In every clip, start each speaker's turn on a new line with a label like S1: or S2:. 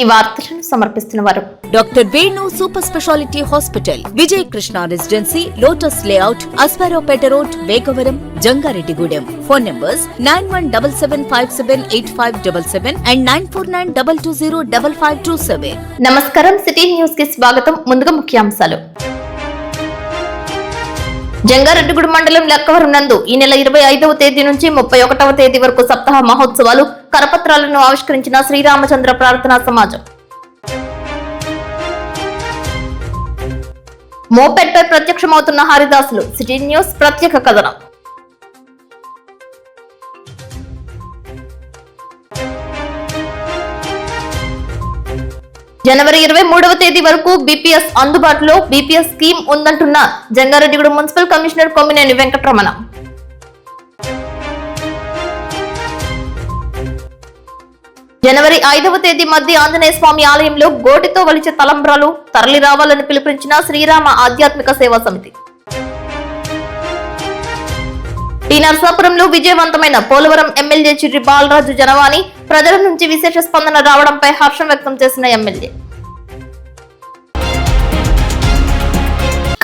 S1: ఈ వార్తలను సమర్పిస్తున్నవారు
S2: doctor Venu super speciality hospital, Vijay Krishna residency, lotus layout, Aswaraopeta road, Vegavaram, Jangareddygudem. Phone numbers 9177578577 and 9492205527.
S1: నమస్కారం. సిటీ న్యూస్ కి స్వాగతం. ముందుగా ముఖ్యాంశాలు. జంగారెడ్డిగూడెం మండలం లక్కవరం నందు ఈ నెల 25వ తేదీ నుంచి 31వ తేదీ వరకు సప్తాహ మహోత్సవాలు కరపత్రాలను ఆవిష్కరించిన శ్రీరామచంద్ర ప్రార్థనా సమాజం. మోపెడ్పై ప్రత్యక్షమవుతున్న హరిదాసులు. సిటీ న్యూస్ ప్రత్యేక కథనం. జనవరి 23వ తేదీ వరకు బీపీఎస్ అందుబాటులో. బీపీఎస్ స్కీమ్ ఉందంటున్న జంగారెడ్డిగూడెం మున్సిపల్ కమిషనర్ కొమ్మినేని వెంకటరమణ. జనవరి 5వ తేదీ మధ్య ఆంజనేయ స్వామి ఆలయంలో గోటితో వలిచే తలంబ్రాలు తరలి రావాలని పిలుపునిచ్చిన శ్రీరామ ఆధ్యాత్మిక సేవా సమితి. టీ నర్సాపురంలో విజయవంతమైన పోలవరం ఎమ్మెల్యే చిర్రి బాలరాజు జనవాణి. ప్రజల నుంచి విశేష స్పందన రావడంపై హర్షం వ్యక్తం చేసిన ఎమ్మెల్యే.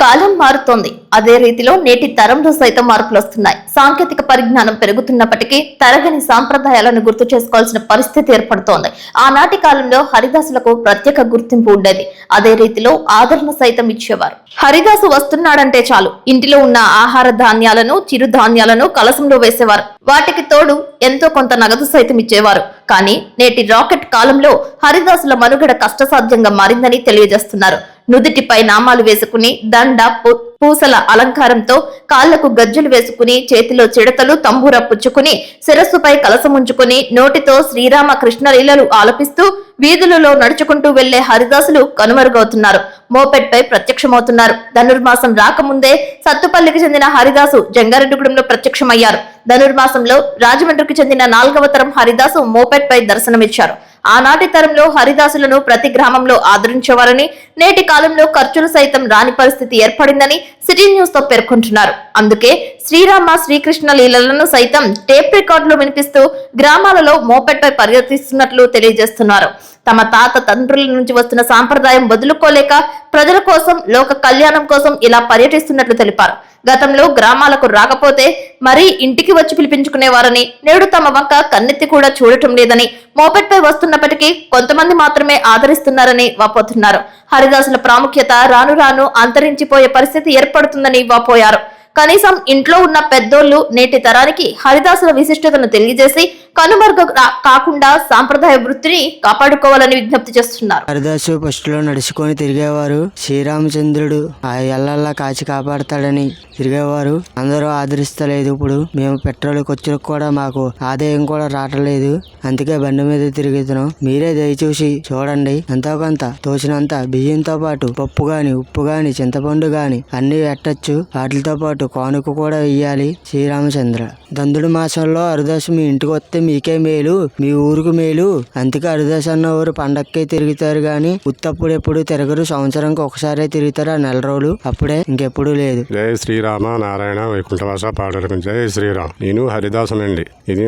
S1: కాలం మారుతోంది, అదే రీతిలో నేటి తరంలో సైతం మార్పులు వస్తున్నాయి. సాంకేతిక పరిజ్ఞానం పెరుగుతున్నప్పటికీ తరగని సాంప్రదాయాలను గుర్తు చేసుకోవాల్సిన పరిస్థితి ఏర్పడుతోంది. ఆనాటి కాలంలో హరిదాసులకు ప్రత్యేక గుర్తింపు ఉండేది. అదే రీతిలో ఆదరణ సైతం ఇచ్చేవారు. హరిదాసు వస్తున్నాడంటే చాలు ఇంటిలో ఉన్న ఆహార ధాన్యాలను, చిరుధాన్యాలను కలసంలో వేసేవారు. వాటికి తోడు ఎంతో కొంత నగదు సైతం ఇచ్చేవారు. కానీ నేటి రాకెట్ కాలంలో హరిదాసుల మనుగడ కష్టసాధ్యంగా మారిందని తెలియజేస్తున్నారు. నుదుటిపై నామాలు వేసుకుని దండ పూసల అలంకారంతో కాళ్లకు గజ్జలు వేసుకుని చేతిలో చిడతలు తంబూర పుచ్చుకుని శిరస్సుపై కలసముంచుకుని నోటితో శ్రీరామ కృష్ణ లీలలు ఆలపిస్తూ వీధులలో నడుచుకుంటూ వెళ్లే హరిదాసులు కనుమరుగవుతున్నారు. మోపెడ్పై ప్రత్యక్షమవుతున్నారు. ధనుర్మాసం రాకముందే సత్తుపల్లికి చెందిన హరిదాసు జంగారెడ్డిగూడెంలో ప్రత్యక్షమయ్యారు. ధనుర్మాసంలో రాజమండ్రికి చెందిన 4వ తరం హరిదాసు మోపెడ్పై దర్శనమిచ్చారు. ఆనాటి తరంలో హరిదాసులను ప్రతి గ్రామంలో ఆదరించేవారని, నేటి కాలంలో ఖర్చులు సైతం రాని పరిస్థితి ఏర్పడిందని సిటీ న్యూస్ తో పేర్కొంటున్నారు. అందుకే శ్రీరామ శ్రీకృష్ణ లీలలను సైతం టేప్ రికార్డులో వినిపిస్తూ గ్రామాలలో మోపెడ్పై పర్యటిస్తున్నట్లు తెలియజేస్తున్నారు. తమ తాత తండ్రుల నుంచి వస్తున్న సాంప్రదాయం వదులుకోలేక ప్రజల కోసం, లోక కళ్యాణం కోసం ఇలా పర్యటిస్తున్నట్లు తెలిపారు. గతంలో గ్రామాలకు రాకపోతే మరీ ఇంటికి వచ్చి పిలిపించుకునేవారని, నేడు తమ వంక కన్నెత్తి కూడా చూడటం లేదని, మోపెడ్పై వస్తున్నప్పటికీ కొంతమంది మాత్రమే ఆదరిస్తున్నారని వాపోతున్నారు. హరిదాసుల ప్రాముఖ్యత రాను రాను అంతరించిపోయే పరిస్థితి ఏర్పడుతుందని వాపోయారు. కనీసం ఇంట్లో ఉన్న పెద్దోళ్లు నేటి తరానికి హరిదాసుల విశిష్టతను తెలియజేసి కనుమరుగు కాకుండా సాంప్రదాయ వృత్తిని కాపాడుకోవాలని విజ్ఞప్తి చేస్తున్నారు.
S3: హరిదాసు ఫస్ట్ లో నడుచుకొని తిరిగేవారు. శ్రీరామచంద్రుడు ఆ ఎల్లల్లా కాచి కాపాడతాడని తిరిగేవారు. అందరూ ఆదరిస్తలేదు. ఇప్పుడు మేము పెట్రోల్ ఖర్చులకు కూడా మాకు ఆదాయం కూడా రావట్లేదు. అందుకే బండి మీద తిరుగుతున్నాం. మీరే దయచూసి చూడండి. ఎంతో కొంత తోచినంత బియ్యంతో పాటు పప్పు గాని, ఉప్పు గాని, చింతపండు గాని అన్ని పెట్టచ్చు. వాటితో పాటు కానుక కూడా ఇయ్యాలి. శ్రీరామచంద్ర దందుడు మాసంలో హరిదాసు మీ ఇంటికి వస్తే మీకే మేలు, మీ ఊరుకు మేలు. అందుకే హరిదాసు అన్న ఊరు పండక్కే తిరుగుతారు గాని ఉత్తప్పుడు ఎప్పుడు తిరగరు. సంవత్సరానికి ఒకసారి తిరుగుతారు. ఆ నెల రోజులు అప్పుడే, ఇంకెప్పుడు లేదు.
S4: జై శ్రీరామ నారాయణ వైకుంఠవాస పాడరు. జై శ్రీరామ్. నేను హరిదాసునండి. ఇది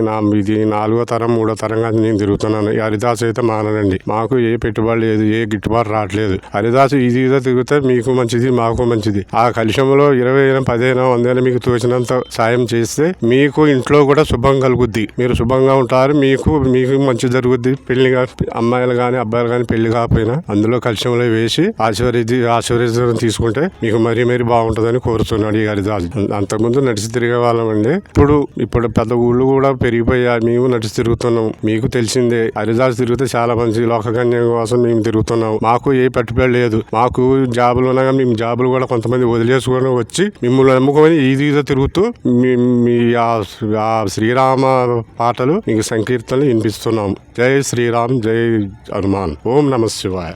S4: 4వ తరం 3వ తరంగా నేను తిరుగుతున్నాను. ఈ హరిదాసు అయితే మాననండి. మాకు ఏ పెట్టుబడి లేదు, ఏ గిట్టుబాటు రావట్లేదు. హరిదాసు ఈజీగా తిరిగితే మీకు మంచిది, మాకు మంచిది. ఆ కలిశంలో 20 10 100 మీకు తోచినంత సాయం చేస్తే మీకు ఇంట్లో కూడా శుభం కలుగుద్ది. మీరు శుభంగా ఉంటారు. మీకు మంచి జరుగుద్ది. పెళ్లిగా అమ్మాయిలు గాని అబ్బాయిలు గాని పెళ్లి కాకపోయినా అందులో కలిశంలో వేసి ఆశీర్వదించడం తీసుకుంటే మీకు మరీ బాగుంటుందని కోరుతున్నాడు ఈ హరిదాసు. అంతకుముందు నడిచి తిరిగే వాళ్ళమండి. ఇప్పుడు పెద్ద ఊళ్ళు కూడా పెరిగిపోయా. మేము నడిచి తిరుగుతున్నాం. మీకు తెలిసిందే హరిదాసు తిరిగితే చాలా మంచి లోకగణ్యం కోసం మేము తిరుగుతున్నాం. మాకు ఏ పట్టుబడి లేదు. మాకు జాబులు ఉన్నాగా మేము జాబులు కూడా కొంతమంది వదిలేసుకొని వచ్చి మిమ్మల్ని నమ్ముకొని ఈజీగా తిరుగుతూ మీ ఆ శ్రీరామ పాటలు మీకు సంకీర్తనలు వినిపిస్తున్నాం. జై శ్రీరామ్, జై హనుమాన్. ఓం నమః శివాయ.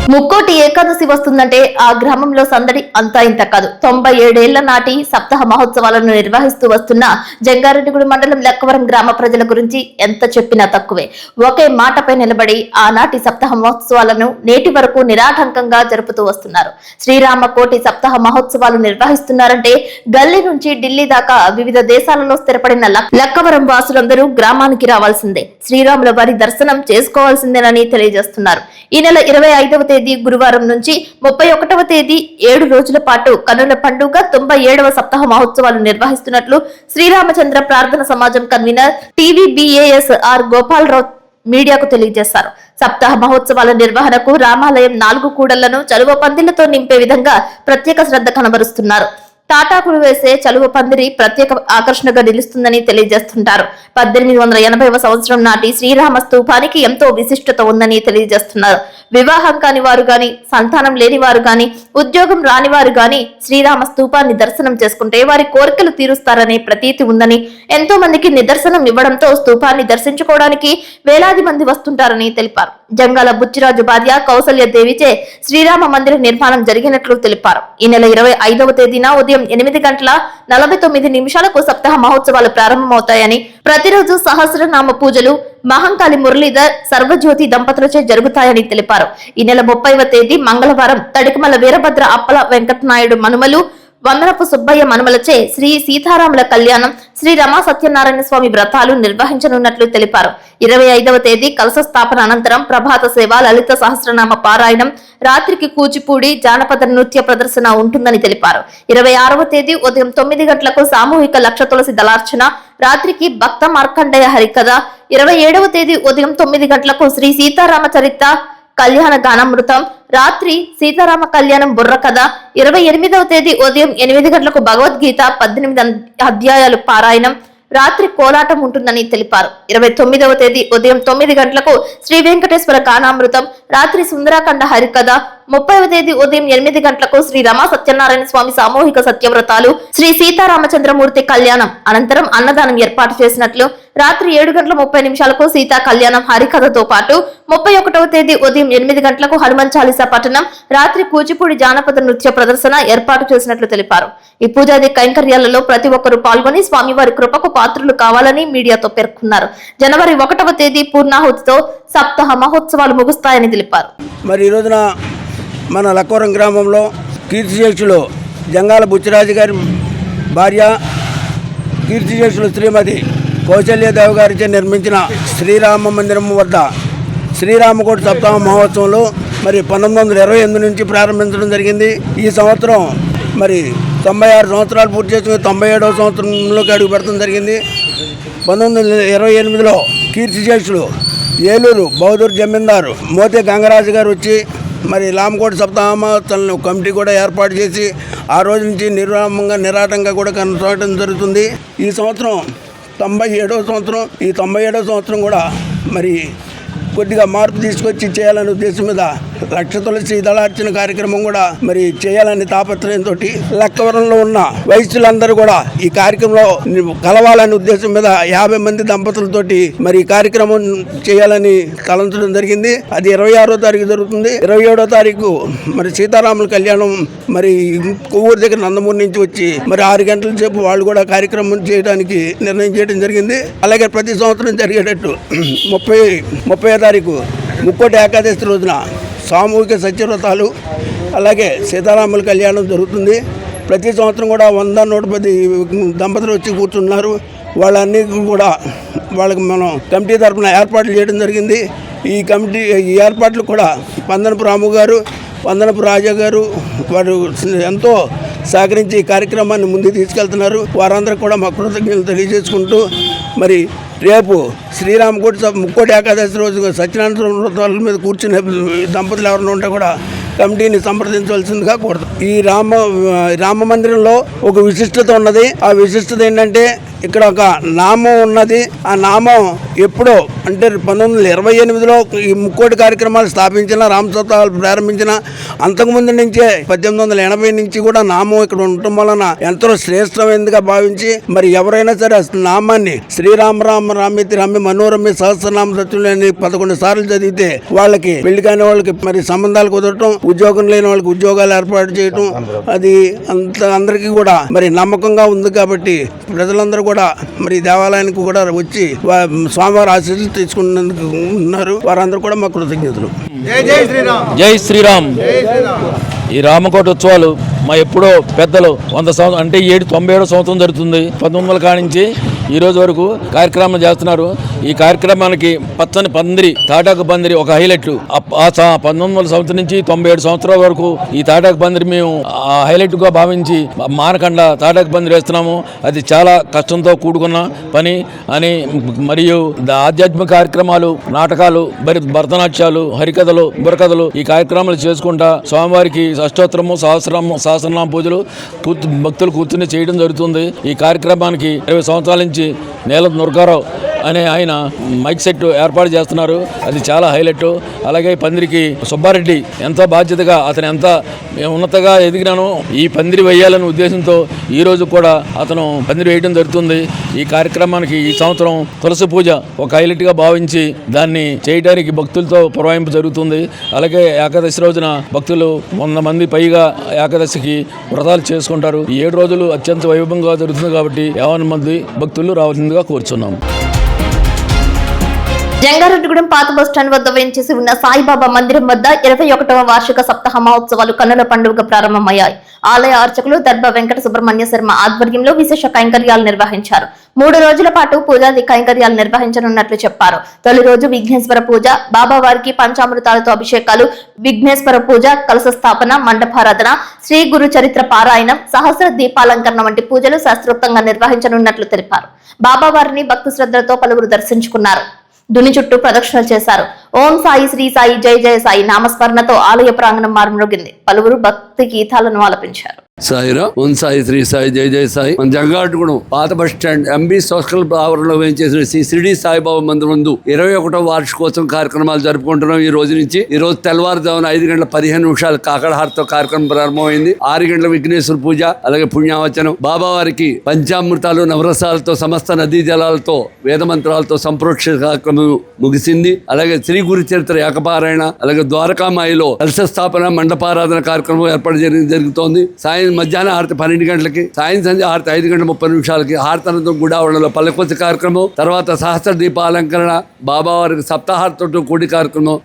S1: ముక్కోటి ఏకాదశి వస్తుందంటే ఆ గ్రామంలో సందడి అంతా ఇంత కాదు. 97 నాటి సప్తాహ మహోత్సవాలను నిర్వహిస్తూ వస్తున్న జంగారెడ్డిగూడెం మండలం లక్కవరం గ్రామ ప్రజల గురించి ఎంత చెప్పినా తక్కువే. ఒకే మాటపై నిలబడి ఆనాటి సప్తాహ మహోత్సవాలను నేటి వరకు నిరాటంకంగా జరుపుతూ వస్తున్నారు. శ్రీరామ కోటి సప్తాహ మహోత్సవాలు నిర్వహిస్తున్నారంటే గల్లీ నుంచి ఢిల్లీ దాకా వివిధ దేశాలలో స్థిరపడిన లక్కవరం వాసులందరూ గ్రామానికి రావాల్సిందే, శ్రీరాముల వారి దర్శనం చేసుకోవాల్సిందేనని తెలియజేస్తున్నారు. ఈ నెల 25వ తేదీ గురువారం నుంచి 31వ తేదీ 7 రోజుల పాటు కన్నుల పండుగ 97వ సప్తాహ మహోత్సవాలు నిర్వహిస్తున్నట్లు శ్రీరామచంద్ర ప్రార్థన సమాజం కన్వీనర్ TVBASR గోపాలరావు మీడియాకు తెలియజేశారు. సప్తాహ మహోత్సవాల నిర్వహణకు రామాలయం 4 కూడళ్లను చలువ పందిళ్లతో నింపే విధంగా ప్రత్యేక శ్రద్ధ కనబరుస్తున్నారు. తాటాకులు వేసే చలువ పందిరి ప్రత్యేక ఆకర్షణగా నిలుస్తుందని తెలియజేస్తుంటారు. 1880వ సంవత్సరం నాటి శ్రీరామ స్తూపానికి ఎంతో విశిష్టత ఉందని తెలియజేస్తున్నారు. వివాహం కాని వారు గాని, సంతానం లేని వారు గాని, ఉద్యోగం రాని వారు గాని శ్రీరామ స్తూపాన్ని దర్శనం చేసుకుంటే వారి కోరికలు తీరుస్తారనే ప్రతీతి ఉందని, ఎంతో మందికి నిదర్శనం ఇవ్వడంతో స్తూపాన్ని దర్శించుకోవడానికి వేలాది మంది వస్తుంటారని తెలిపారు. జంగాల బుచ్చిరాజు భార్య కౌసల్య దేవిచే శ్రీరామ మందిర నిర్మాణం జరిగినట్లు తెలిపారు. ఈ నెల 25వ తేదీన ఉదయం 8:49 సప్తాహ మహోత్సవాలు ప్రారంభమవుతాయని, ప్రతిరోజు సహస్రనామ పూజలు మహంకాళి మురళీధర్ సర్వజ్యోతి దంపతులచే జరుగుతాయని తెలిపారు. ఈ నెల 30వ తేదీ మంగళవారం తడికమల వీరభద్ర అప్పల వెంకటనాయుడు మనుమలు వందనపు సుబ్బయ్య మనుమలచే శ్రీ సీతారాముల కళ్యాణం, శ్రీ రమా సత్యనారాయణ స్వామి వ్రతాలు నిర్వహించనున్నట్లు తెలిపారు. 25వ తేదీ కలశ స్థాపన అనంతరం ప్రభాత సేవ, లలిత సహస్రనామ పారాయణం, రాత్రికి కూచిపూడి జానపద నృత్య ప్రదర్శన ఉంటుందని తెలిపారు. 26వ తేదీ ఉదయం 9 గంటలకు సామూహిక లక్ష తులసి దళార్చన, రాత్రికి భక్త మార్కండేయ హరికథ, 27వ తేదీ ఉదయం 9 గంటలకు శ్రీ సీతారామ చరిత్ర కళ్యాణ గానామృతం, రాత్రి సీతారామ కళ్యాణం బుర్ర కథ, 28వ తేదీ ఉదయం 8 గంటలకు భగవద్గీత 18 అధ్యాయాలు పారాయణం, రాత్రి కోలాటం ఉంటుందని తెలిపారు. 29వ తేదీ ఉదయం 9 గంటలకు శ్రీ వెంకటేశ్వర గానామృతం, రాత్రి సుందరాఖండ హరికథ, 30వ తేదీ ఉదయం 8 గంటలకు శ్రీ రమా సత్యనారాయణ స్వామి సామూహిక సత్యవ్రతాలు, శ్రీ సీతారామచంద్రమూర్తి కళ్యాణం అనంతరం అన్నదానం ఏర్పాటు చేసినట్లు, రాత్రి 7:30 సీతా కళ్యాణం హరికథతో పాటు 31వ తేదీ ఉదయం 8 గంటలకు హనుమాన్ చాలీసా పఠనం, రాత్రి కూచిపూడి జానపద నృత్య ప్రదర్శన ఏర్పాటు చేసినట్లు తెలిపారు. ఈ పూజాది కైంకర్యాలలో ప్రతి ఒక్కరూ పాల్గొని స్వామివారి కృపకు పాత్రులు కావాలని మీడియాతో పేర్కొన్నారు. జనవరి 1వ తేదీ పూర్ణాహుతితో సప్తాహ మహోత్సవాలు ముగుస్తాయని తెలిపారు.
S5: మరి ఈ రోజున మన లక్కవరం గ్రామంలో కీర్తిశేషులు జంగాల బుచ్చిరాజు గారి భార్య, కీర్తిశేషులు శ్రీమతి కౌశల్యదేవి గారిచే నిర్మించిన శ్రీరామ మందిరం వద్ద శ్రీరామకోటి సప్తాహ మహోత్సవంలో మరి 1928 నుంచి ప్రారంభించడం జరిగింది. ఈ సంవత్సరం మరి 96 సంవత్సరాలు పూర్తి చేసుకుని 97వ సంవత్సరంలోకి అడుగు పెడతాం జరిగింది. 1928లో కీర్తిశేషులు ఏలూరు బౌద్ధూరు జమీందారు మోతే గంగరాజు గారు వచ్చి మరి లామకోటి సప్తాహ మహోత్సవాలను కమిటీ కూడా ఏర్పాటు చేసి ఆ రోజు నుంచి నిరాటంగా కూడా కొనసాగడం జరుగుతుంది. ఈ సంవత్సరం 97వ సంవత్సరం. ఈ 97వ సంవత్సరం కూడా మరి కొద్దిగా మార్పు తీసుకొచ్చి చేయాలనే ఉద్దేశం మీద లక్ష తులసి దళార్చన కార్యక్రమం కూడా మరి చేయాలని తాపత్రయంతో లక్కవరంలో ఉన్న వయస్సులందరూ కూడా ఈ కార్యక్రమంలో కలవాలనే ఉద్దేశం మీద 50 మంది దంపతులతోటి మరి ఈ కార్యక్రమం చేయాలని తలంచడం జరిగింది. అది 26వ తారీఖు జరుగుతుంది. 27వ తారీఖు మరి సీతారాముల కళ్యాణం మరి కొవ్వూరు దగ్గర నందమూరి నుంచి వచ్చి మరి 6 గంటల సేపు వాళ్ళు కూడా కార్యక్రమం చేయడానికి నిర్ణయం చేయడం జరిగింది. అలాగే ప్రతి సంవత్సరం జరిగేటట్టు 30వ తారీఖు ముక్కోటి ఏకాదశి రోజున సామూహిక సత్యవ్రతాలు, అలాగే సీతారాముల కళ్యాణం జరుగుతుంది. ప్రతి సంవత్సరం కూడా 100-110 దంపతులు వచ్చి కూర్చున్నారు. వాళ్ళన్నీ కూడా వాళ్ళకి మనం కమిటీ తరఫున ఏర్పాట్లు చేయడం జరిగింది. ఈ ఏర్పాట్లు కూడా వందనపు రాము గారు, వందనపు రాజా గారు వారు ఎంతో సహకరించి ఈ కార్యక్రమాన్ని ముందుకు తీసుకెళ్తున్నారు. వారందరూ కూడా మా కృతజ్ఞతలు తెలియజేసుకుంటూ మరి రేపు ముక్కోటి ఏకాదశి రోజు సత్యనారాయణ వ్రతాల మీద కూర్చునే దంపతులు ఎవరైనా ఉంటే కూడా కమిటీని సంప్రదించవలసిందిగా కోరుతాం. ఈ రామ మందిరంలో ఒక విశిష్టత ఉన్నది. ఆ విశిష్టత ఏంటంటే ఇక్కడ ఒక నామం ఉన్నది. ఆ నామం ఎప్పుడో అంటే 1928లో ఈ ముక్కోటి కార్యక్రమాలు స్థాపించిన రామసత్తాలు ప్రారంభించిన అంతకుముందు నుంచే 1880 నుంచి కూడా నామం ఇక్కడ ఉండటం వలన ఎంతో శ్రేష్టమైనదిగా భావించి మరి ఎవరైనా సరే నామాన్ని శ్రీరామ రామ రామితి రమ్మి మనోరమి సహస్రనామ సత్యులని 11 సార్లు చదివితే వాళ్ళకి పెళ్లి కాని వాళ్ళకి మరి సంబంధాలు కుదరటం, ఉద్యోగం లేని వాళ్ళకి ఉద్యోగాలు ఏర్పాటు చేయటం, అది అందరికీ కూడా మరి నమ్మకంగా ఉంది. కాబట్టి ప్రజలందరూ కూడా మరి దేవాలయానికి కూడా వచ్చి స్వామివారి ఆశీస్సులు తీసుకున్నందుకు ఉన్నారు. వారందరూ కూడా మా కృతజ్ఞతలు.
S6: జై శ్రీరామ్. ఈ రామకోట ఉత్సవాలు మా ఎప్పుడో పెద్దలు 100 సంవత్సరం అంటే 97 సంవత్సరం జరుగుతుంది. 1900 కానించి ఈ రోజు వరకు కార్యక్రమం చేస్తున్నారు. ఈ కార్యక్రమానికి పచ్చని పందిరి, తాటాకు పందిరి ఒక హైలైట్. 1900 సంవత్సరం నుంచి 97 సంవత్సరాల వరకు ఈ తాటాకు పందిరి మేము హైలైట్ గా భావించి మానకండ తాటాకు పందిరి వేస్తున్నాము. అది చాలా కష్టంతో కూడుకున్న పని అని, మరియు ఆధ్యాత్మిక కార్యక్రమాలు, నాటకాలు, భరతనాట్యాలు, హరికథలు, బుర్రకథలు ఈ కార్యక్రమాలు చేసుకుంటా స్వామివారికి అష్టోత్తరము, సహస్రనామ పూజలు భక్తులు కూర్చుని చేయడం జరుగుతుంది. ఈ కార్యక్రమానికి 20 సంవత్సరాల నుంచి నేల నుర్గారావు అనే ఆయన మైక్ సెట్ ఏర్పాటు చేస్తున్నారు. అది చాలా హైలైట్. అలాగే పందిరికి సుబ్బారెడ్డి ఎంతో బాధ్యతగా, అతను ఎంత ఉన్నతగా ఎదిగినానో ఈ పందిరి వేయాలనే ఉద్దేశంతో ఈ రోజు కూడా అతను పందిరి వేయడం జరుగుతుంది. ఈ కార్యక్రమానికి ఈ సంవత్సరం తులసి పూజ ఒక హైలైట్గా భావించి దాన్ని చేయడానికి భక్తులతో పురవాయింపు జరుగుతుంది. అలాగే ఏకాదశి రోజున భక్తులు 100 మంది పైగా ఏకాదశికి వ్రతాలు చేసుకుంటారు. ఈ 7 రోజులు అత్యంత వైభవంగా జరుగుతుంది. కాబట్టి 50 మంది భక్తులు రావాల్సిందిగా కోరుచున్నాం.
S1: జంగారెడ్డిగూడెం పాత బస్టాండ్ వద్ద వేంచేసి ఉన్న సాయిబాబా మందిరం వద్ద 21వ వార్షిక సప్తాహ మహోత్సవాలు కన్నుల పండుగ ప్రారంభమయ్యాయి. ఆలయ అర్చకులు దర్భ వెంకట సుబ్రహ్మణ్య శర్మ ఆధ్వర్యంలో విశేష కైంకర్యాలు నిర్వహించారు. 3 రోజుల పాటు పూజాది కైంకర్యాలు నిర్వహించనున్నట్లు చెప్పారు. తొలి రోజు విఘ్నేశ్వర పూజ, బాబావారికి పంచామృతాలతో అభిషేకాలు, విఘ్నేశ్వర పూజ, కలశ స్థాపన, మండపారాధన, శ్రీ గురు చరిత్ర పారాయణం, సహస్ర దీపాలంకరణ వంటి పూజలు శాస్త్రోక్తంగా నిర్వహించనున్నట్లు తెలిపారు. బాబావారిని భక్తి శ్రద్ధలతో పలువురు దర్శించుకున్నారు. దుని చుట్టూ ప్రదక్షిణలు చేశారు. ఓం సాయి, శ్రీ సాయి, జై జయ సాయి నామస్మరణతో ఆలయ ప్రాంగణం మారుమ్రోగింది. పలువురు భక్తి గీతాలను ఆలపించారు.
S7: సాయిరా, ఓం సాయి, శ్రీ సాయి, జై జయ సాయి. మన జంగారెడ్డిగూడెం పాత బస్ స్టాండ్ ఎంబీ సోషల్ ఆవరణలో వేయించేసిన శ్రీ షిరిడి సాయిబాబా మందిరం ముందు 21వ వార్షికోత్సవం కార్యక్రమాలు జరుపుకుంటున్నాం. ఈ రోజు నుంచి ఈ రోజు తెల్లవారుజామున 5:15 కాకడహారతో కార్యక్రమం ప్రారంభమైంది. 6 గంటల విఘ్నేశ్వర పూజ, అలాగే పుణ్యావచనం, బాబావారికి పంచామృతాలు, నవరసాలతో, సమస్త నదీ జలాలతో, వేద మంత్రాలతో సంప్రోక్ష కార్యక్రమం ముగిసింది. అలాగే శ్రీ గురు చరిత్ర ఏకపారాయణ, అలాగే ద్వారకామాయిలో కలశ స్థాపన, మండపారాధన కార్యక్రమం ఏర్పాటు జరుగుతోంది. మధ్యాహ్నం హారతి 12 గంటలకి, సాయం సంధ్య హారతి 5:30 హారతనంతో గుడావరణలో పల్లకొచ్చి కార్యక్రమం, తర్వాత సహస్ర దీపాలంకరణ, బాబావారికి సప్తాహారతితో కూడిన కార్యక్రమం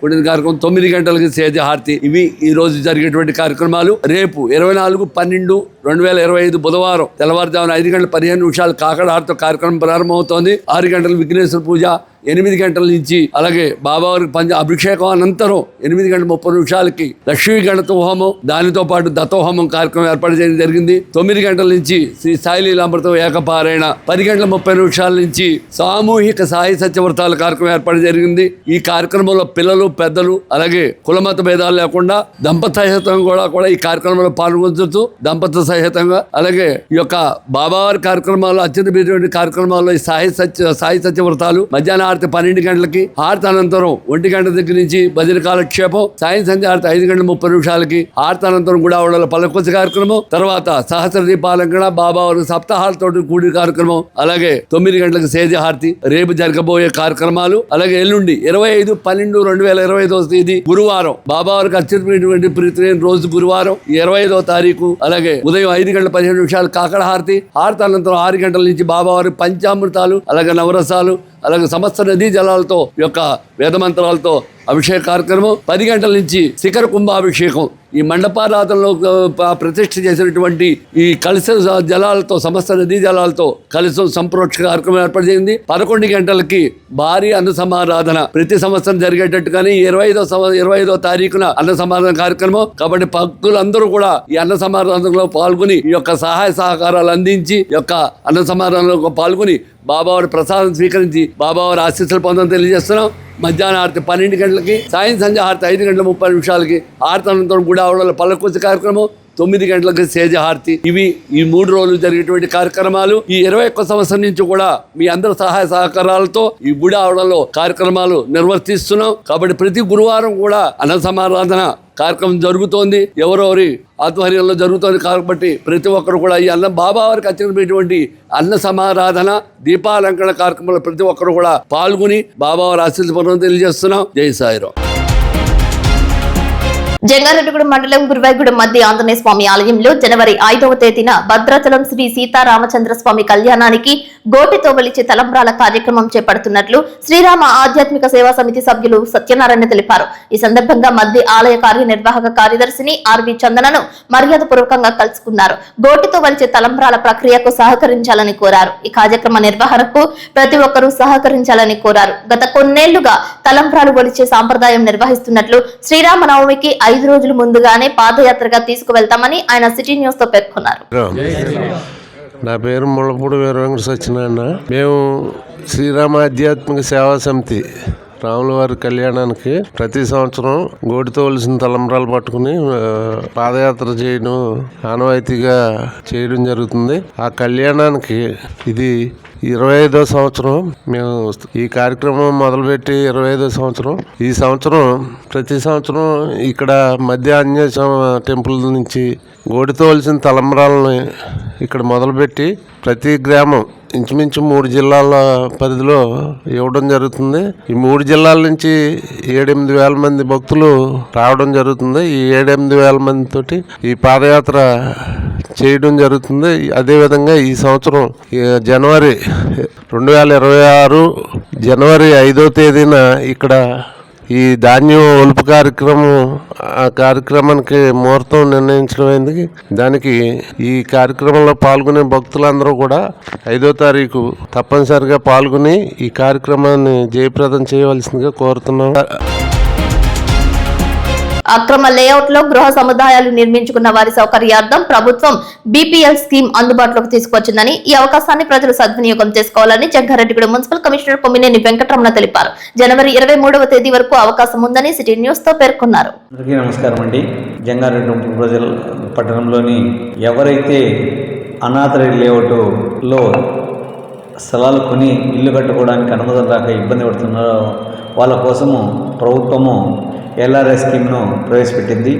S7: 9 గంటలకి సేజ హారతి. ఇవి ఈ రోజు జరిగేటువంటి కార్యక్రమాలు. రేపు 24/12/2025 బుధవారం తెల్లవారుజామున 5:15 కాకడహారతితో కార్యక్రమం ప్రారంభమవుతోంది. 6 గంటల విఘ్నేశ్వర పూజ, 8 గంటల నుంచి అలాగే బాబావారికి అభిషేకం అనంతరం 8:30 లక్ష్మీ గణత హోమం, దానితో పాటు దత్తోహోమం కార్యక్రమం ఏర్పాటు చేయడం జరిగింది. 9 గంటల నుంచి శ్రీ సాయి లీలామృతం ఏకపారాయణ, 10:30 నుంచి సామూహిక సాయి సత్యవ్రతాల కార్యక్రమం ఏర్పాటు జరిగింది. ఈ కార్యక్రమంలో పిల్లలు, పెద్దలు, అలాగే కులమత భేదాలు లేకుండా దంపత సహితంగా కూడా ఈ కార్యక్రమంలో పాల్గొనవచ్చు. దంపత సహితంగా అలాగే ఈ యొక్క బాబావారి కార్యక్రమాల్లో అత్యంత కార్యక్రమాల్లో ఈ సాయి సత్యవ్రతాలు మధ్యాహ్నం 12 గంటలకి, హారతి అనంతరం 1 గంట దగ్గర నుంచి భజన కాలక్షేపం, సాయం సంధ్య హారతి 5:30 హారతి అనంతరం గుడావడలో పల్లకొచ్చి కార్యక్రమం, తర్వాత సహస్ర దీపాలంకరణ, బాబావారి సప్తాహారతో కూడిన కార్యక్రమం, అలాగే 9 గంటలకు సేజ హారతి. రేపు జరగబోయే కార్యక్రమాలు, అలాగే ఎల్లుండి 25/12/2025 తేదీ గురువారం బాబావారికి అత్యున్నతమైనటువంటి ప్రీతిమైన రోజు గురువారం 25వ తారీఖు, అలాగే ఉదయం 5:15 కాకడ హారతి అనంతరం 6 గంటల నుంచి బాబావారి పంచామృతాలు, అలాగే నవరసాలు, అలాగే సమస్త నదీ జలాలతో యొక్క వేదమంత్రాలతో అభిషేక కార్యక్రమం. 10 గంటల నుంచి శిఖర కుంభాభిషేకం, ఈ మండపారాధనలో ప్రతిష్ఠ చేసినటువంటి ఈ కలశ జలాలతో, సమస్త నదీ జలాలతో కలశం సంప్రోక్ష కార్యక్రమం ఏర్పాటు చేసింది. 11 గంటలకి భారీ అన్న సమారాధన, ప్రతి సంవత్సరం జరిగేటట్టుగానే 25వ తారీఖున అన్న సమారాధన కార్యక్రమం. కాబట్టి భక్తులందరూ కూడా ఈ అన్న సమారాధనలో పాల్గొని ఈ యొక్క సహాయ సహకారాలు అందించి ఈ యొక్క అన్న సమారాధనలో పాల్గొని బాబావారి ప్రసాదం స్వీకరించి బాబావారి ఆశీస్సులు పొందని తెలియజేస్తున్నాం. మధ్యాహ్నం హారతి 12 గంటలకి, సాయం సంధ్య హారతి 5:30 హారతి అనంతరం గుడావడలో పల్లకొచ్చి కార్యక్రమం, 9 గంటలకు సేజహారతి. ఇవి ఈ 3 రోజులు జరిగేటువంటి కార్యక్రమాలు. ఈ 21 సంవత్సరం నుంచి కూడా మీ అందరి సహాయ సహకారాలతో ఈ గుడి ఆవరణలో కార్యక్రమాలు నిర్వర్తిస్తున్నాం. కాబట్టి ప్రతి గురువారం కూడా అన్న సమారాధన కార్యక్రమం జరుగుతోంది. ఎవరెవరి ఆధ్వర్యంలో జరుగుతోంది కాబట్టి ప్రతి ఒక్కరు కూడా ఈ బాబావారికి అత్యంతమైనటువంటి అన్న సమారాధన దీపాలంకరణ కార్యక్రమంలో ప్రతి ఒక్కరు కూడా పాల్గొని బాబావారి ఆశీస్సులను తెలియజేస్తున్నాం. జై సాయిరాం.
S1: జంగారెడ్డిగూడెం మండలం గురువాయిగూడెం మధ్య ఆంజనేయ స్వామి ఆలయంలో జనవరి 5వ తేదీన భద్రాచలం శ్రీ సీతారామచంద్ర స్వామి కళ్యాణానికి గోటితో వలిచే తలంబ్రాల కార్యక్రమం చేపడుతున్నట్లు శ్రీరామ ఆధ్యాత్మిక సేవా సమితి సభ్యులు సత్యనారాయణ తెలిపారు. ఈ సందర్భంగా మధ్య ఆలయ కార్యనిర్వాహక కార్యదర్శిని ఆర్వి చందనను మర్యాదపూర్వకంగా కలుసుకున్నారు. గోటితో వలిచే తలంబ్రాల ప్రక్రియకు సహకరించాలని కోరారు. ఈ కార్యక్రమ నిర్వహణకు ప్రతి ఒక్కరూ సహకరించాలని కోరారు. గత కొన్నేళ్లుగా తలంబ్రాలు వలిచే సాంప్రదాయం నిర్వహిస్తున్నట్లు శ్రీరామనవమికి 5 రోజులు ముందుగానే పాదయాత్రగా తీసుకువెళ్తామని ఆయన సిటీ న్యూస్ తో పేర్కొన్నారు.
S8: నా పేరు ముళ్ళపూడి వీర వెంకట సత్యనారాయణ. మేము శ్రీరామ ఆధ్యాత్మిక సేవా సమితి రాముల వారి కళ్యాణానికి ప్రతి సంవత్సరం గోటితో వలసిన తలంబ్రాలు పట్టుకుని పాదయాత్ర చేయడం ఆనవాయితీగా చేయడం జరుగుతుంది. ఆ కళ్యాణానికి ఇది 25వ సంవత్సరం. మేము ఈ కార్యక్రమం మొదలుపెట్టి 25వ సంవత్సరం. ఈ సంవత్సరం ప్రతి సంవత్సరం ఇక్కడ మధ్య ఆంజనేయ టెంపుల్ నుంచి గోటితో వలసిన తలంబ్రాలని ఇక్కడ మొదలుపెట్టి ప్రతి గ్రామం ఇంచుమించు 3 జిల్లాల పరిధిలో ఇవ్వడం జరుగుతుంది. ఈ 3 జిల్లాల నుంచి 7-8 వేల మంది భక్తులు రావడం జరుగుతుంది. ఈ 7-8 వేల మంది తోటి ఈ పాదయాత్ర చేయడం జరుగుతుంది. అదేవిధంగా ఈ సంవత్సరం జనవరి 2026 జనవరి 5వ తేదీన ఇక్కడ ఈ ధాన్యం ఒలుపు కార్యక్రమానికి ముహూర్తం నిర్ణయించడమైంది. దానికి ఈ కార్యక్రమంలో పాల్గొనే భక్తులందరూ కూడా 5వ తారీఖు తప్పనిసరిగా పాల్గొని ఈ కార్యక్రమాన్ని జయప్రదం చేయవలసిందిగా కోరుతున్నాం.
S1: అక్రమ లేఅవుట్ లో గృహ సముదాయాలు నిర్మించుకున్న వారి సౌకర్యార్థం ప్రభుత్వం బీపీఎల్ స్కీమ్ అందుబాటులోకి తీసుకొచ్చిందని, ఈ అవకాశాన్ని ప్రజలు సద్వినియోగం చేసుకోవాలని జంగారెడ్డిగూడెం మున్సిపల్ కమిషనర్ కొమ్మినేని వెంకటరమణ తెలిపారు. జనవరి 23వ తేదీ వరకు అవకాశం ఉందని సిటీ న్యూస్ తో పేర్కొన్నారు.
S9: నమస్కారం అండి. జంగారెడ్డిగూడెం ప్రజల పట్టణంలోని ఎవరైతే అనాథ లేఅవుట్లో స్థలాలు కొని ఇల్లు కట్టుకోవడానికి అనుమతులు రాక ఇబ్బంది పడుతున్నారో వాళ్ళ కోసము ప్రభుత్వము ఎల్ఆర్ఎస్ స్కీమ్ను ప్రవేశపెట్టింది.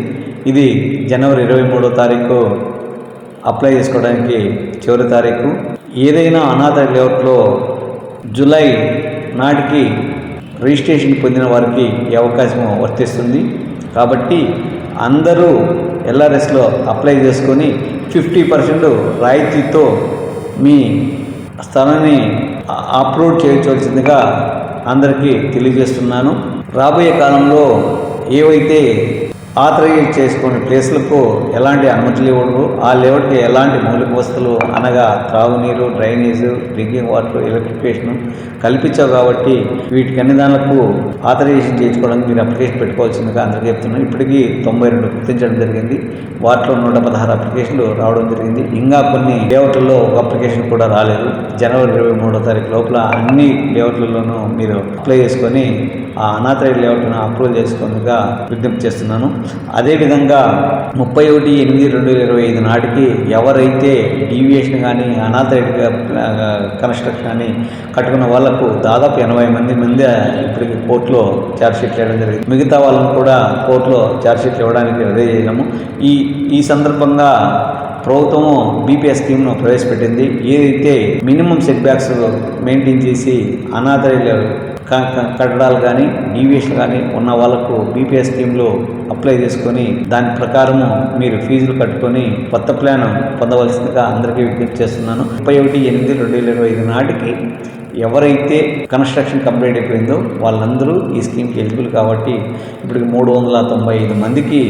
S9: ఇది జనవరి 23వ తారీఖు అప్లై చేసుకోవడానికి చివరి తారీఖు. ఏదైనా అనాథ లేఅవుట్లో జూలై నాటికి రిజిస్ట్రేషన్ పొందిన వారికి ఈ అవకాశం వర్తిస్తుంది. కాబట్టి అందరూ ఎల్ఆర్ఎస్లో అప్లై చేసుకొని 50% రాయితీతో మీ స్థలాన్ని అప్లోడ్ చేయించవలసిందిగా అందరికీ తెలియజేస్తున్నాను. రాబోయే కాలంలో ఏవైతే ఆథరైజ్ చేసుకునే ప్లేస్లకు ఎలాంటి అనుమతులు ఇవ్వరు, ఆ లేఅవుట్కి ఎలాంటి మౌలిక వసతులు అనగా త్రాగునీరు, డ్రైనేజు, డ్రింకింగ్ వాటర్, ఎలక్ట్రిఫికేషన్ కల్పించావు. కాబట్టి వీటికి అన్ని దానిలకు ఆథరైజేషన్ చేయించుకోవడానికి మీరు అప్లికేషన్ పెట్టుకోవాల్సిందిగా అందరికీ చెప్తున్నాను. ఇప్పటికీ 92 గుర్తించడం జరిగింది. వాటిలో 116 అప్లికేషన్లు రావడం జరిగింది. ఇంకా కొన్ని లేఅవుట్లలో ఒక అప్లికేషన్ కూడా రాలేదు. జనవరి 23వ తారీఖు లోపల అన్ని లేఅవుట్లలోనూ మీరు అప్లై చేసుకొని ఆ అనాథరైజ్ లేఅవుట్ను అప్రూవల్ చేసుకునేందుగా విజ్ఞప్తి చేస్తున్నాను. అదేవిధంగా 31/8/2025 నాటికి ఎవరైతే డీవియేషన్ కానీ అనాథరైజ్ కన్స్ట్రక్షన్ కానీ కట్టుకున్న వాళ్లకు దాదాపు 80 మంది ఇప్పటికి కోర్టులో ఛార్జ్షీట్లు ఇవ్వడం జరిగింది. మిగతా వాళ్ళని కూడా కోర్టులో ఛార్జ్షీట్లు ఇవ్వడానికి రెడీ చేయడము. ఈ సందర్భంగా ప్రభుత్వము బీపీఎస్ స్కీమ్ను ప్రవేశపెట్టింది. ఏదైతే మినిమం సెట్ బ్యాక్స్ మెయింటైన్ చేసి అనాథరైజ్ కట్టడాలు కానీ డీవియేషన్ కానీ ఉన్న వాళ్ళకు బీపీఎస్ స్కీమ్లో అప్లై చేసుకొని దాని ప్రకారము మీరు ఫీజులు కట్టుకొని కొత్త ప్లాన్ పొందవలసిందిగా అందరికీ విజ్ఞప్తి చేస్తున్నాను. 31/8/2025 నాటికి ఎవరైతే కన్స్ట్రక్షన్ కంప్లీట్ అయిపోయిందో వాళ్ళందరూ ఈ స్కీమ్కి ఎలిజిబుల్. కాబట్టి ఇప్పటికి 395 మందికి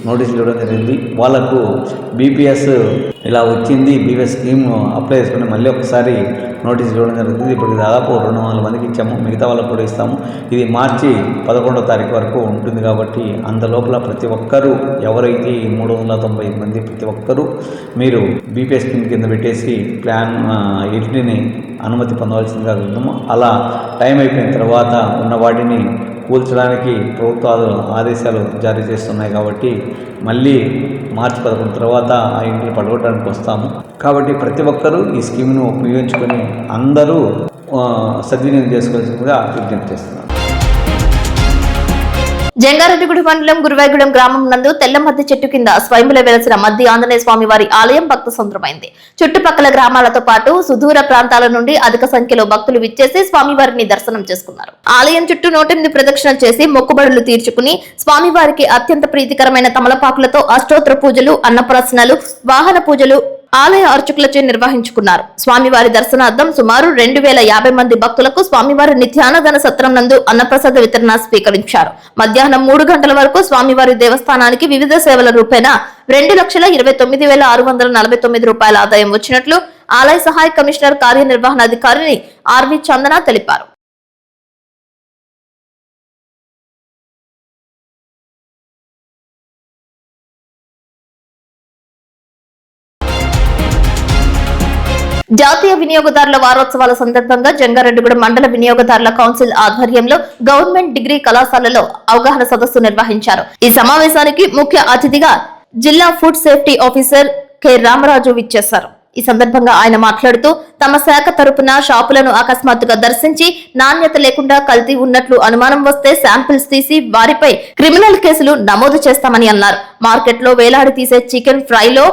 S9: నోటీసులు ఇవ్వడం జరిగింది. వాళ్ళకు బీపీఎస్ ఇలా వచ్చింది, బీపీఎస్ స్కీమ్ అప్లై చేసుకుని మళ్ళీ ఒకసారి నోటీసులు ఇవ్వడం జరుగుతుంది. ఇప్పటికి దాదాపు 200 మందికి ఇచ్చాము. మిగతా వాళ్ళకు కూడా ఇస్తాము. ఇది మార్చి 11వ తారీఖు వరకు ఉంటుంది. కాబట్టి అంతలోపల ప్రతి ఒక్కరూ ఎవరైతే ఈ 395 మంది ప్రతి ఒక్కరూ మీరు బీపీఎస్ స్కీమ్ కింద పెట్టేసి ప్లాన్ ఇంటిని అనుమతి పొందవలసిందిగా వెళ్తాము. అలా టైం అయిపోయిన తర్వాత ఉన్న వాటిని కూల్చడానికి ప్రభుత్వాలు ఆదేశాలు జారీ చేస్తున్నాయి. కాబట్టి మళ్ళీ మార్చి 11 తర్వాత ఆ ఇంటిని పడగొట్టడానికి వస్తాము. కాబట్టి ప్రతి ఒక్కరూ ఈ స్కీమ్ను ఉపయోగించుకొని అందరూ సద్వినియోగం చేసుకోవాల్సిందిగా విజ్ఞప్తి చేస్తున్నాను.
S1: జంగారెడ్డిగూడెం మండలం గురువాయిగూడెం గ్రామం నందు తెల్లమద్ది చెట్టు కింద స్వయంలో వెలసిన మద్ది ఆంజనేయ స్వామి వారి ఆలయం భక్త సంద్రమైంది. చుట్టుపక్కల గ్రామాలతో పాటు సుదూర ప్రాంతాల నుండి అధిక సంఖ్యలో భక్తులు విచ్చేసి స్వామివారిని దర్శనం చేసుకున్నారు. ఆలయం చుట్టూ 108 ప్రదక్షిణలు చేసి మొక్కుబడులు తీర్చుకుని స్వామివారికి అత్యంత ప్రీతికరమైన తమలపాకులతో అష్టోత్తర పూజలు, అన్నప్రాసనలు, వాహన పూజలు ఆలయ అర్చకులచే నిర్వహించుకున్నారు. స్వామివారి దర్శనార్థం సుమారు 2050 మంది భక్తులకు స్వామివారి నిత్యాన్నదాన సత్రం నందు అన్నప్రసాద వితరణ స్వీకరించారు. మధ్యాహ్నం 3 గంటల వరకు స్వామివారి దేవస్థానానికి వివిధ సేవల రూపేణా 2,29,649 రూపాయల ఆదాయం వచ్చినట్లు ఆలయ సహాయ కమిషనర్ కార్యనిర్వహణాధికారిని ఆర్వి చందన తెలిపారు. జాతీయ వినియోగదారుల వారోత్సవాల సందర్భంగా జంగారెడ్డిగూడెం మండల వినియోగదారుల కౌన్సిల్ ఆధ్వర్యంలో గవర్నమెంట్ డిగ్రీ కళాశాలలో అవగాహన సదస్సు నిర్వహించారు. ఈ సమావేశానికి ముఖ్య అతిథిగా జిల్లా food safety officer K Ramaraju విచ్చేశారు. ఈ సందర్భంగా ఆయన మాట్లాడుతూ తమ శాఖ తరపున షాపులను అకస్మాత్తుగా దర్శించి నాణ్యత లేకుండా కల్తీ ఉన్నట్లు అనుమానం వస్తే శాంపిల్స్ తీసి వారిపై క్రిమినల్ కేసులు నమోదు చేస్తామని అన్నారు. మార్కెట్లో వేలాడి తీసే చికెన్ ఫ్రైలో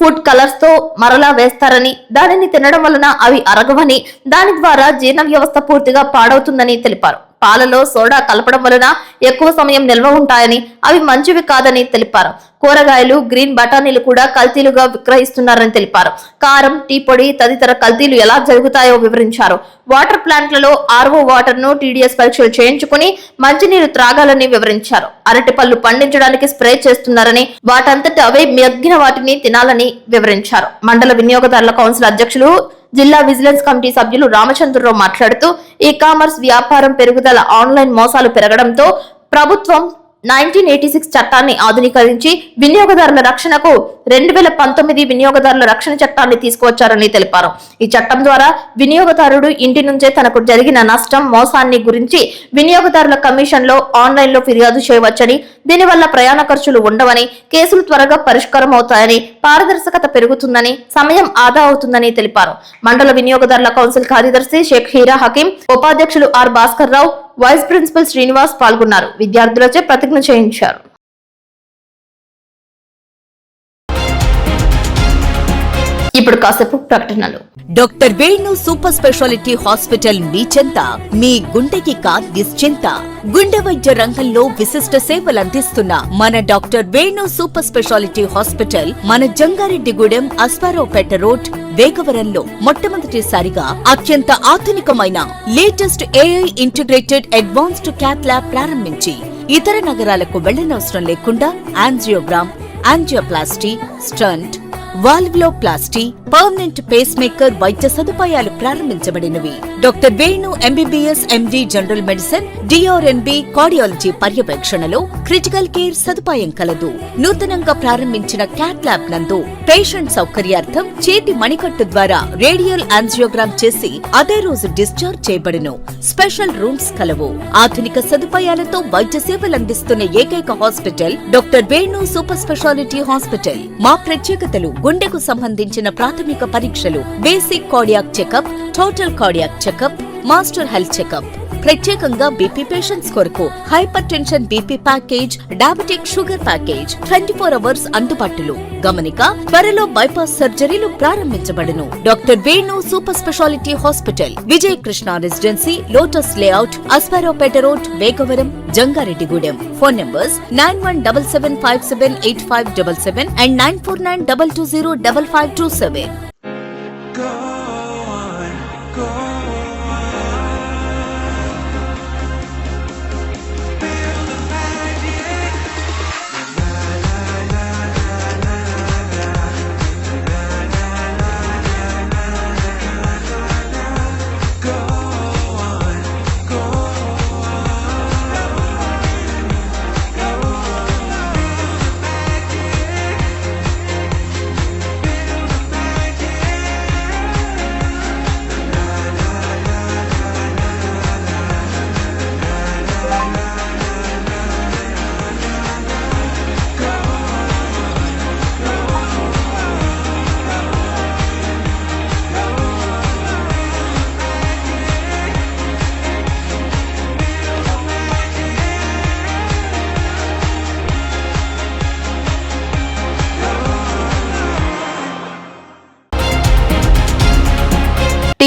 S1: ఫుడ్ కలర్స్ తో మరలా వేస్తారని, దానిని తినడం వలన అవి అరగవని, దాని ద్వారా జీర్ణ వ్యవస్థ పూర్తిగా పాడవుతుందని తెలిపారు. పాలలో సోడా కలపడం వలన ఎక్కువ సమయం నిల్వ ఉంటాయని, అవి మంచివి కాదని తెలిపారు. కూరగాయలు, గ్రీన్ బఠానీలు కూడా కల్తీలుగా విక్రయిస్తున్నారని తెలిపారు. కారం, టీ పొడి తదితర కల్తీలు ఎలా జరుగుతాయో వివరించారు. వాటర్ ప్లాంట్లలో ఆర్ఓ వాటర్ ను టీడీఎస్ పరీక్షలు చేయించుకుని మంచినీరు త్రాగాలని వివరించారు. అరటి పళ్ళు పండించడానికి స్ప్రే చేస్తున్నారని, వాటంతట అవే మగ్గిన వాటిని తినాలని వివరించారు. మండల వినియోగదారుల కౌన్సిల్ అధ్యక్షులు, జిల్లా విజిలెన్స్ కమిటీ సభ్యులు రామచంద్రరావు మాట్లాడుతూ ఈ కామర్స్ వ్యాపారం పెరుగుదల, ఆన్లైన్ మోసాలు పెరగడంతో ప్రభుత్వం 1986 చట్టాన్ని ఆధునీకరించి వినియోగదారుల రక్షణకు 2019 వినియోగదారుల రక్షణ చట్టాన్ని తీసుకువచ్చారని తెలిపారు. ఈ చట్టం ద్వారా వినియోగదారుడు ఇంటి నుంచే తనకు జరిగిన నష్టం, మోసాన్ని గురించి వినియోగదారుల కమిషన్ లో ఆన్లైన్ లో ఫిర్యాదు చేయవచ్చని, దీనివల్ల ప్రయాణ ఖర్చులు ఉండవని, కేసులు త్వరగా పరిష్కారం అవుతాయని, పారదర్శకత పెరుగుతుందని, సమయం ఆదా అవుతుందని తెలిపారు. మండల వినియోగదారుల కౌన్సిల్ కార్యదర్శి షేక్ హీరా హకీం, ఉపాధ్యక్షులు R Bhaskar Rao, vice principal Srinivas పాల్గొన్నారు. విద్యార్థులచే ప్రతిజ్ఞ చేయించారు. ఇప్పుడు కాసేపు ప్రకటనలు.
S2: Doctor Venu super speciality hospital మీ చెంత, మీ గుండెకి నిశ్చింత. గుండె వైద్య రంగంలో విశిష్ట సేవలు అందిస్తున్న మన doctor Venu super speciality hospital మన జంగారెడ్డిగూడెం అస్పారావుపేట రోడ్ వేగవరంలో మొట్టమొదటిసారిగా అత్యంత ఆధునికమైన latest AI integrated advanced cath lab ప్రారంభించి ఇతర నగరాలకు వెళ్లనవసరం లేకుండా angiogram, angioplasty, stent, valvuloplasty, permanent pacemaker వైద్య సదుపాయాలు ప్రారంభించబడినవి. Doctor Venu MBBS MD general medicine, DRNB cardiology పర్యవేక్షణలో క్రిటికల్ కేర్ సదుపాయం కలదు. నూతనంగా ప్రారంభించిన క్యాట్ ల్యాబ్ నందు పేషెంట్ సౌకర్యార్థం చేతి మణికట్టు ద్వారా రేడియల్ యాంజియోగ్రామ్ చేసి అదే రోజు డిశ్చార్జ్ చేయబడును. స్పెషల్ రూమ్స్ కలవు. ఆధునిక సదుపాయాలతో వైద్య సేవలందిస్తున్న ఏకైక hospital doctor Venu super speciality hospital. మా ప్రత్యేకతలు: గుండెకు సంబంధించిన ప్రాథమిక పరీక్షలు, basic cardiac checkup, total cardiac checkup, master health checkup. ప్రత్యేకంగా బీపీ పేషెంట్స్ కొరకు hypertension BP package, diabetic sugar package 24 hours అందుబాటులో. గమనిక: త్వరలో బైపాస్ సర్జరీలు ప్రారంభించబడును. Doctor Venu super speciality hospital, Vijaya Krishna residency, lotus layout, Aswaraopeta road, Vegavaram, Jangareddygudem. Phone numbers 9177578577 and 9492205527.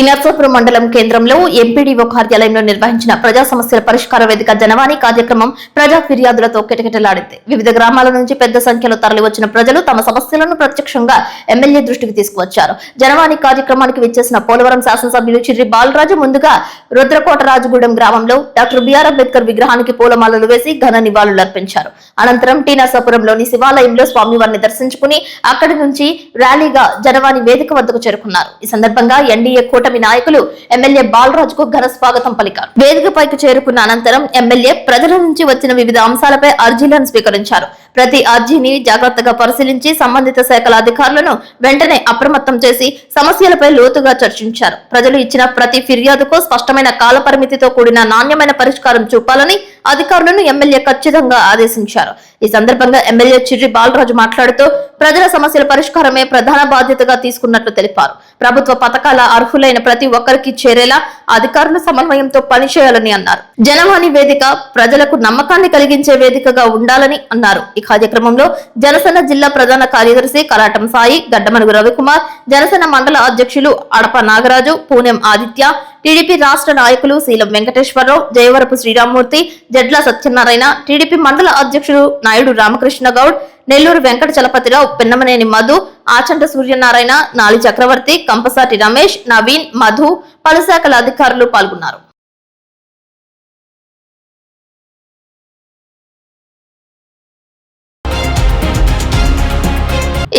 S1: Narsapuram మండలం కేంద్రంలో MPDO కార్యాలయంలో నిర్వహించిన ప్రజా సమస్యల పరిష్కార వేదిక జనవాణి కార్యక్రమం ప్రజా ఫిర్యాదులతో కిటకిటలాడింది. వివిధ గ్రామాల నుంచి పెద్ద సంఖ్యలో తరలివచ్చిన ప్రజలు తమ సమస్యలను ప్రత్యక్షంగా ఎమ్మెల్యే దృష్టికి తీసుకువచ్చారు. జనవాణి కార్యక్రమానికి విచ్చేసిన పోలవరం శాసనసభ్యులు చిర్రి బాలరాజు ముందుగా రుద్రకోట రాజగూడెం గ్రామంలో డాక్టర్ బిఆర్ అంబేద్కర్ విగ్రహానికి పూలమాలలు వేసి ఘన నివాళులర్పించారు. అనంతరం టీ నర్సాపురంలోని శివాలయంలో స్వామివారిని దర్శించుకుని అక్కడి నుంచి ర్యాలీగా జనవాణి వేదిక వద్దకు చేరుకున్నారు. ఈ సందర్భంగా ఎన్డీఏ కూటమి నాయకులు ఎమ్మెల్యే బాలరాజుకు ఘన స్వాగతం పలికారు. వేదికపైకి చేరుకున్న అనంతరం ఎమ్మెల్యే ప్రజల నుంచి వచ్చిన వివిధ అంశాలపై అర్జీలను స్వీకరించారు. ప్రతి అర్జీని జాగ్రత్తగా పరిశీలించి సంబంధిత శాఖల అధికారులను వెంటనే అప్రమత్తం చేసి సమస్యలపై లోతుగా చర్చించారు. ప్రజలు ఇచ్చిన ప్రతి ఫిర్యాదుకు స్పష్టమైన కాల పరిమితితో కూడిన నాణ్యమైన పరిష్కారం చూపాలని అధికారులను ఎమ్మెల్యే ఖచ్చితంగా ఆదేశించారు. ఈ సందర్భంగా ఎమ్మెల్యే చిర్రి బాలరాజు మాట్లాడుతూ ప్రజల సమస్యల పరిష్కారమే ప్రధాన బాధ్యతగా తీసుకున్నట్లు తెలిపారు. ప్రభుత్వ పథకాల అర్హులైన ప్రతి ఒక్కరికి చేరేలా అధికారులు సమన్వయంతో పనిచేయాలని అన్నారు. జనవాణి వేదిక ప్రజలకు నమ్మకాన్ని కలిగించే వేదికగా ఉండాలని అన్నారు. ఈ కార్యక్రమంలో జనసేన జిల్లా ప్రధాన కార్యదర్శి కరాటం సాయి, గడ్డమనుగు రవికుమార్, జనసేన మండల అధ్యక్షులు అడప నాగరాజు, పూనెం ఆదిత్య, టీడీపీ రాష్ట్ర నాయకులు శీలం వెంకటేశ్వరరావు, జయవరపు శ్రీరామ్మూర్తి, జడ్ల సత్యనారాయణ, టీడీపీ మండల అధ్యక్షుడు నాయుడు రామకృష్ణ గౌడ్, నెల్లూరు వెంకట చలపతిరావు, పిన్నమనేని మధు, ఆచంట సూర్యనారాయణ, నాలి చక్రవర్తి, కంపసాటి రమేష్, నవీన్, మధు, పలు శాఖల అధికారులు పాల్గొన్నారు.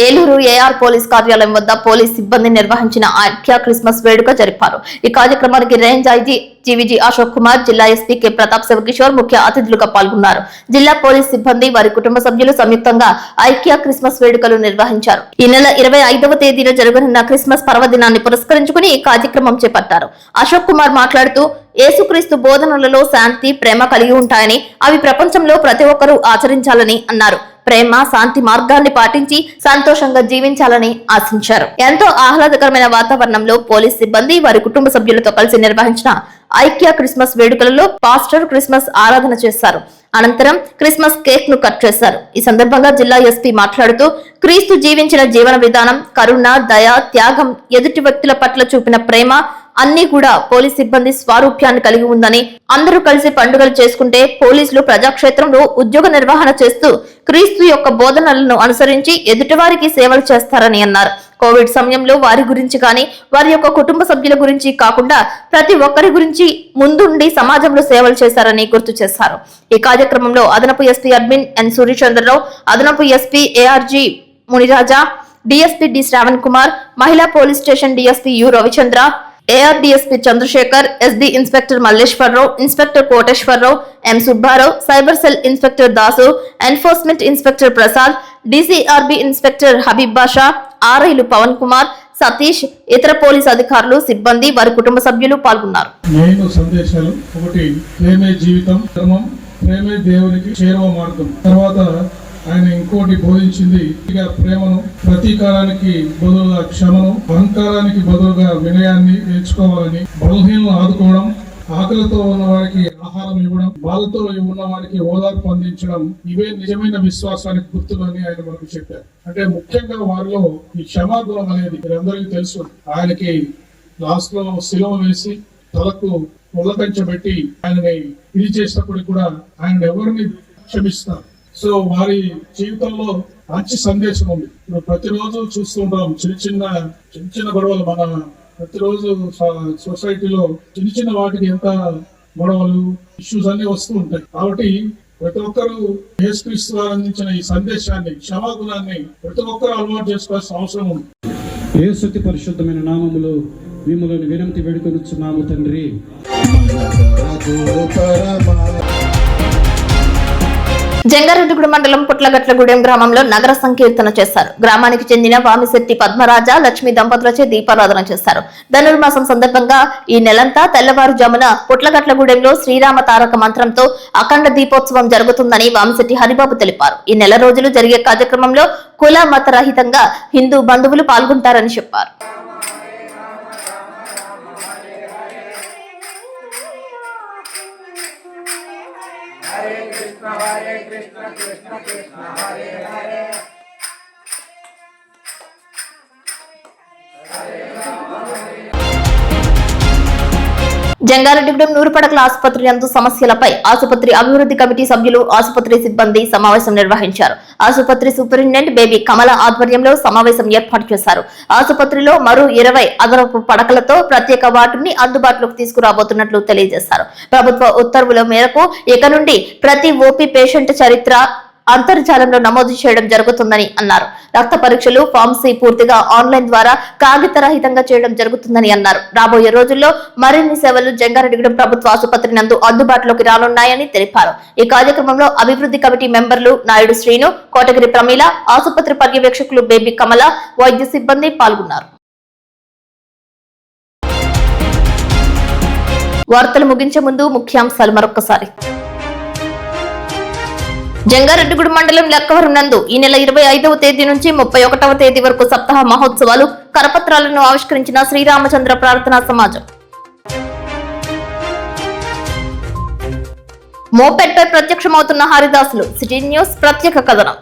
S1: ఏలూరు ఏఆర్ పోలీస్ కార్యాలయం వద్ద పోలీస్ సిబ్బంది నిర్వహించిన ఐక్య క్రిస్మస్ వేడుక జరిపారు. ఈ కార్యక్రమానికి range IG GVG Ashok Kumar, జిల్లా ఎస్పీ కె ప్రతాప్ శివకిషోర్ ముఖ్య అతిథులుగా పాల్గొన్నారు. జిల్లా పోలీస్ సిబ్బంది, వారి కుటుంబ సభ్యులు సంయుక్తంగా ఐక్య క్రిస్మస్ వేడుకలు నిర్వహించారు. ఈ నెల 25వ తేదీన జరగనున్న క్రిస్మస్ పర్వదినాన్ని పురస్కరించుకుని ఈ కార్యక్రమం చేపట్టారు. అశోక్ కుమార్ మాట్లాడుతూ యేసుక్రీస్తు బోధనలలో శాంతి, ప్రేమ కలిగి ఉంటాయని, అవి ప్రపంచంలో ప్రతి ఒక్కరూ ఆచరించాలని అన్నారు. ప్రేమ, శాంతి మార్గాన్ని పాటించి సంతోషంగా జీవించాలని ఆశించారు. ఎంతో ఆహ్లాదకరమైన వాతావరణంలో పోలీస్ సిబ్బంది, వారి కుటుంబ సభ్యులతో కలిసి నిర్వహించిన ఐక్య క్రిస్మస్ వేడుకలలో పాస్టర్ క్రిస్మస్ ఆరాధన చేశారు. అనంతరం క్రిస్మస్ కేక్ ను కట్ చేశారు. ఈ సందర్భంగా జిల్లా ఎస్పీ మాట్లాడుతూ క్రీస్తు జీవించిన జీవన విధానం, కరుణ, దయ, త్యాగం, ఎదుటి వ్యక్తుల పట్ల చూపిన ప్రేమ అన్ని కూడా పోలీస్ సిబ్బంది స్వారూప్యాన్ని కలిగి ఉందని, అందరూ కలిసి పండుగలు చేసుకుంటే పోలీసులు ప్రజాక్షేత్రంలో ఉద్యోగ నిర్వహణ చేస్తూ క్రీస్తు యొక్క బోధనలను అనుసరించి ఎదుటివారికి సేవలు చేస్తారని అన్నారు. కోవిడ్ సమయంలో వారి గురించి కానీ, వారి యొక్క కుటుంబ సభ్యుల గురించి కాకుండా ప్రతి ఒక్కరి గురించి ముందుండి సమాజంలో సేవలు చేశారని గుర్తు చేశారు. ఈ కార్యక్రమంలో అదనపు ఎస్పీ అడ్మిన్ ఎన్ సూర్యచంద్రరావు, అదనపు SP ARG Muniraja, DSP D Shravan Kumar, మహిళా police station DSP U Ravichandra, ARDSP Chandrasekhar, SD inspector Malleswararao, inspector Koteswararao, M Subbarao, cyber cell inspector Dasu, enforcement inspector Prasad, DCRB inspector Habeeb Basha, ఆర్ఐలు పవన్ కుమార్, సతీష్, ఇతర పోలీస్ అధికారులు, సిబ్బంది, వారి కుటుంబ సభ్యులు పాల్గొన్నారు.
S10: సందేశాలు: ఒకటి, ప్రేమే జీవితం, ధర్మం, ప్రేమే దేవునికి చేరువ మార్గం. తర్వాత ఆయన ఇంకోటి బోధించింది, ప్రేమను, ప్రతీకారానికి బదులుగా క్షమను, అహంకారానికి బదులుగా వినయాన్ని నేర్చుకోవాలని, బలహీనలను ఆదుకోవడం, ఆకలితో ఉన్న వారికి ఆహారం ఇవ్వడం, బాధతో ఉన్న వారికి ఓదార్పు అందించడం, ఇవే నిజమైన విశ్వాసానికి గుర్తులని ఆయన మనకు చెప్పారు. అంటే ముఖ్యంగా వారిలో ఈ క్షమాగుణం అనేది మీరందరికీ తెలుసు. ఆయనకి లాస్ట్ లో శిలువ వేసి తలకు ఉల్లకంచబెట్టి ఆయనని ఇది చేసినప్పటికి కూడా ఆయన ఎవరిని క్షమిస్తారు. సో వారి జీవితంలో మంచి సందేశం ఉంది. ఇప్పుడు ప్రతిరోజు చూస్తుంటాం చిన్న చిన్న గొడవలు. మన ప్రతిరోజు సొసైటీలో చిన్న వాటికి ఎంత గొడవలు, ఇష్యూస్ అన్ని వస్తూ ఉంటాయి. కాబట్టి ప్రతి ఒక్కరూ యేసుక్రీస్తు వారు అందించిన ఈ సందేశాన్ని, క్షమాగుణాన్ని ప్రతి ఒక్కరూ అలవాటు చేసుకోవాల్సిన అవసరం ఉంది.
S11: యేసు పరిశుద్ధమైన నామములో మిమ్మల్ని వినంతి వేడుకొనుచున్నాము తండ్రి.
S1: జంగారెడ్డిగూడెం మండలం పుట్లగట్లగూడెం గ్రామంలో నగర సంకీర్తన చేశారు. గ్రామానికి చెందిన వామిశెట్టి పద్మరాజ, లక్ష్మి దంపతులచే దీపారాధన చేశారు. ధనుర్మాసం సందర్భంగా ఈ నెలంతా తెల్లవారుజామున పుట్లగట్లగూడెంలో శ్రీరామ తారక మంత్రంతో అఖండ దీపోత్సవం జరుగుతుందని వామిశెట్టి హరిబాబు తెలిపారు. ఈ నెల రోజులు జరిగే కార్యక్రమంలో కుల మత రహితంగా హిందూ బంధువులు పాల్గొంటారని చెప్పారు.
S12: Hare Krishna, Krishna Krishna, Hare Hare. Hare Rama, Hare Rama.
S1: Jangareddygudem నూరుపడకల ఆసుపత్రి నందు సమస్యలపై ఆసుపత్రి అభివృద్ధి కమిటీ సభ్యులు ఆసుపత్రి సిబ్బంది సమావేశం నిర్వహించారు. ఆసుపత్రి సూపరింటెండెంట్ బేబీ కమల ఆధ్వర్యంలో సమావేశం ఏర్పాటు చేశారు. ఆసుపత్రిలో మరో 20 అదనపు పడకలతో ప్రత్యేక వార్డుని అందుబాటులోకి తీసుకురాబోతున్నట్లు తెలియజేశారు. ప్రభుత్వ ఉత్తర్వుల మేరకు ఇక నుండి ప్రతి ఓపీ పేషెంట్ చరిత్ర అంతర్జాలంలో నమోదు చేయడం జరుగుతుందని అన్నారు. రక్త పరీక్షలు ఫార్మసీ పూర్తిగా ఆన్లైన్ ద్వారా కాగితరహితంగా చేయడం జరుగుతుందని అన్నారు. రాబోయే రోజుల్లో మరిన్ని సేవలు జంగారెడ్డిగూడెం ప్రభుత్వ ఆసుపత్రి నందు అందుబాటులోకి రానున్నాయని తెలిపారు. ఈ కార్యక్రమంలో అభివృద్ధి కమిటీ మెంబర్లు నాయుడు శ్రీను, కోటగిరి ప్రమీల, ఆసుపత్రి పర్యవేక్షకులు బేబీ కమల, వైద్య సిబ్బంది పాల్గొన్నారు. వార్తలు ముగించే ముందు ముఖ్యాంశాలు మరొకసారి. జంగారెడ్డిగూడెం మండలం లెక్కవరం నందు ఈ నెల 25వ తేదీ నుంచి 31వ తేదీ వరకు సప్తాహ మహోత్సవాలు కరపత్రాలను ఆవిష్కరించిన శ్రీరామచంద్ర ప్రార్థనా సమాజం. మోపెడ్పై ప్రత్యక్షమవుతున్న హరిదాసులు. సిటీ న్యూస్ ప్రత్యేక కథనం.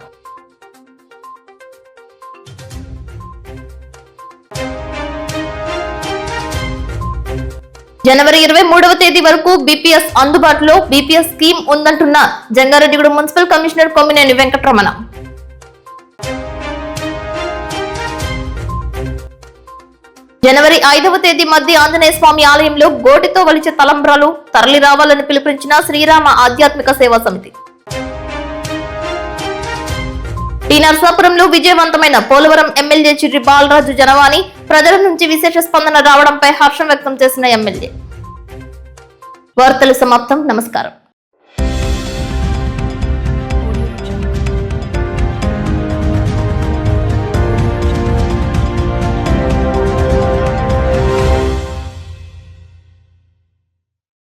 S1: జనవరి 23వ తేదీ వరకు బీపీఎస్ అందుబాటులో. బీపీఎస్ స్కీమ్ ఉందంటున్న జంగారెడ్డిగూడెం మున్సిపల్ కమిషనర్ కొమ్మినేని వెంకటరమణ. జనవరి 5వ తేదీ మధ్య ఆంజనేయ స్వామి ఆలయంలో గోటితో వలిచే తలంబ్రాలు తరలి రావాలని పిలుపునిచ్చిన శ్రీరామ ఆధ్యాత్మిక సేవా సమితి. టీ నర్సాపురంలో విజయవంతమైన పోలవరం ఎమ్మెల్యే చిర్రి బాలరాజు జనవాణి. ప్రజల నుంచి విశేష స్పందన రావడంపై హర్షం వ్యక్తం చేసిన ఎమ్మెల్యే. వార్తలు సమాప్తం. నమస్కారం.